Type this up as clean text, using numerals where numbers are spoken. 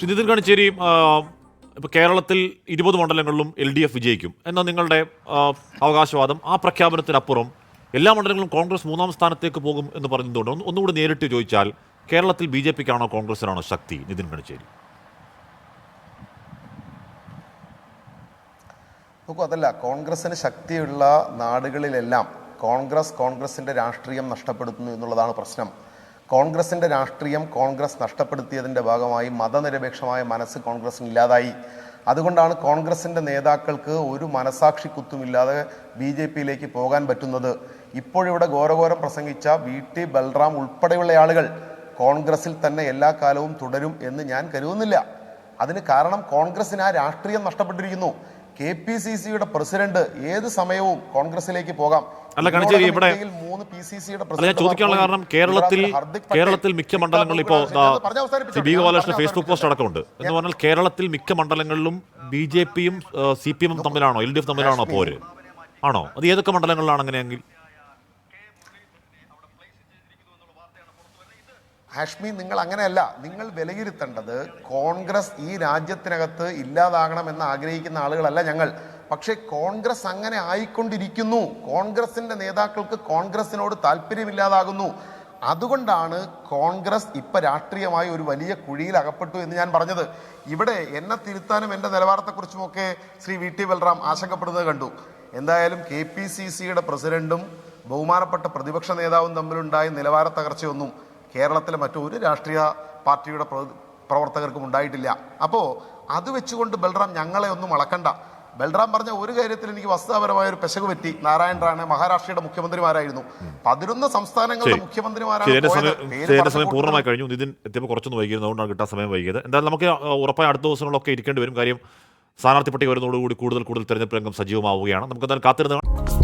നിതിൻ കണിച്ചേരി, ഇപ്പോൾ കേരളത്തിൽ 20 മണ്ഡലങ്ങളിലും LDF വിജയിക്കും എന്ന നിങ്ങളുടെ അവകാശവാദം, ആ പ്രഖ്യാപനത്തിനപ്പുറം എല്ലാ മണ്ഡലങ്ങളും കോൺഗ്രസ് 3-ാം സ്ഥാനത്തേക്ക് പോകും എന്ന് പറഞ്ഞതുകൊണ്ട് ഒന്നുകൂടി നേരിട്ട് ചോദിച്ചാൽ കേരളത്തിൽ BJPക്കാണോ കോൺഗ്രസിനാണോ ശക്തി? നിതിൻ കണിച്ചേരി. നോക്കൂ, അതല്ല, കോൺഗ്രസിന് ശക്തിയുള്ള നാടുകളിലെല്ലാം കോൺഗ്രസിന്റെ രാഷ്ട്രീയം നഷ്ടപ്പെടുത്തുന്നു എന്നുള്ളതാണ് പ്രശ്നം. കോൺഗ്രസിന്റെ രാഷ്ട്രീയം കോൺഗ്രസ് നഷ്ടപ്പെടുത്തിയതിൻ്റെ ഭാഗമായി മതനിരപേക്ഷമായ മനസ്സ് കോൺഗ്രസിന് ഇല്ലാതായി. അതുകൊണ്ടാണ് കോൺഗ്രസിന്റെ നേതാക്കൾക്ക് ഒരു മനസാക്ഷി കുത്തുമില്ലാതെ BJPയിലേക്ക് പോകാൻ പറ്റുന്നത്. ഇപ്പോഴിവിടെ ഘോരഘോരം പ്രസംഗിച്ച VT ബൽറാം ഉൾപ്പെടെയുള്ള ആളുകൾ കോൺഗ്രസിൽ തന്നെ എല്ലാ കാലവും തുടരും എന്ന് ഞാൻ കരുതുന്നില്ല. അതിന് കാരണം കോൺഗ്രസിന് ആ രാഷ്ട്രീയം നഷ്ടപ്പെട്ടിരിക്കുന്നു. KPCCയുടെ പ്രസിഡന്റ് ഏത് സമയവും കോൺഗ്രസിലേക്ക് പോകാം. അല്ല കണിച്ചേരി, ഇവിടെ ഞാൻ ചോദിക്കാനുള്ള കാരണം കേരളത്തിൽ മിക്ക മണ്ഡലങ്ങളിലും ഇപ്പോൾ ബി ഗോപാലകൃഷ്ണൻ ഫേസ്ബുക്ക് പോസ്റ്റ് അടക്കമുണ്ട് എന്ന് പറഞ്ഞാൽ കേരളത്തിൽ മിക്ക മണ്ഡലങ്ങളിലും BJPയും CPM തമ്മിലാണോ LDF തമ്മിലാണോ പോര്? ആണോ? അത് ഏതൊക്കെ മണ്ഡലങ്ങളിലാണ് അങ്ങനെയെങ്കിൽ? ഹാഷ്മി, നിങ്ങൾ അങ്ങനെയല്ല. നിങ്ങൾ വിലയിരുത്തേണ്ടത് കോൺഗ്രസ് ഈ രാജ്യത്തിനകത്ത് ഇല്ലാതാകണമെന്ന് ആഗ്രഹിക്കുന്ന ആളുകളല്ല ഞങ്ങൾ. പക്ഷേ കോൺഗ്രസ് അങ്ങനെ ആയിക്കൊണ്ടിരിക്കുന്നു. കോൺഗ്രസിന്റെ നേതാക്കൾക്ക് കോൺഗ്രസിനോട് താല്പര്യമില്ലാതാകുന്നു. അതുകൊണ്ടാണ് കോൺഗ്രസ് ഇപ്പൊ രാഷ്ട്രീയമായി ഒരു വലിയ കുഴിയിൽ അകപ്പെട്ടു എന്ന് ഞാൻ പറഞ്ഞത്. ഇവിടെ എന്നെ തിരുത്താനും എൻ്റെ നിലവാരത്തെക്കുറിച്ചുമൊക്കെ ശ്രീ VT ബൽറാം ആശങ്കപ്പെടുന്നത് കണ്ടു. എന്തായാലും KPCCയുടെ പ്രസിഡന്റും ബഹുമാനപ്പെട്ട പ്രതിപക്ഷ നേതാവും തമ്മിലുണ്ടായ നിലവാര തകർച്ചയൊന്നും കേരളത്തിലെ മറ്റൊരു രാഷ്ട്രീയ പാർട്ടിയുടെ പ്രവർത്തകർക്കും ഉണ്ടായിട്ടില്ല. അപ്പോൾ അത് വെച്ചുകൊണ്ട് ബൽറാം ഞങ്ങളെ ഒന്നും അളക്കണ്ട. ബൽറാം പറഞ്ഞ ഒരു കാര്യത്തിൽ എനിക്ക് വസ്തുതാപരമായ ഒരു പെശക് പറ്റി. നാരായൺ റാണെ മഹാരാഷ്ട്രയുടെ മുഖ്യമന്ത്രിമാരായിരുന്നു. 11 സംസ്ഥാനങ്ങളുടെ മുഖ്യമന്ത്രിമാരാണ്. പൂർണ്ണമായി കഴിഞ്ഞു. നിതിൻ എത്തിയപ്പോൾ കുറച്ചൊന്ന് വൈകിയിരുന്നു, അതുകൊണ്ടാണ് കിട്ടാൻ സമയം വൈകിയത്. എന്തായാലും നമുക്ക് ഉറപ്പായി അടുത്ത ദിവസങ്ങളിലൊക്കെ ഇരിക്കേണ്ടി വരും. കാര്യം സ്ഥാനാർത്ഥി പട്ടിക വരുന്നതോടുകൂടി കൂടുതൽ തെരഞ്ഞെടുപ്പ് രംഗം സജീവമാവുകയാണ്. നമുക്ക് എന്തായാലും കാത്തിരുന്ന്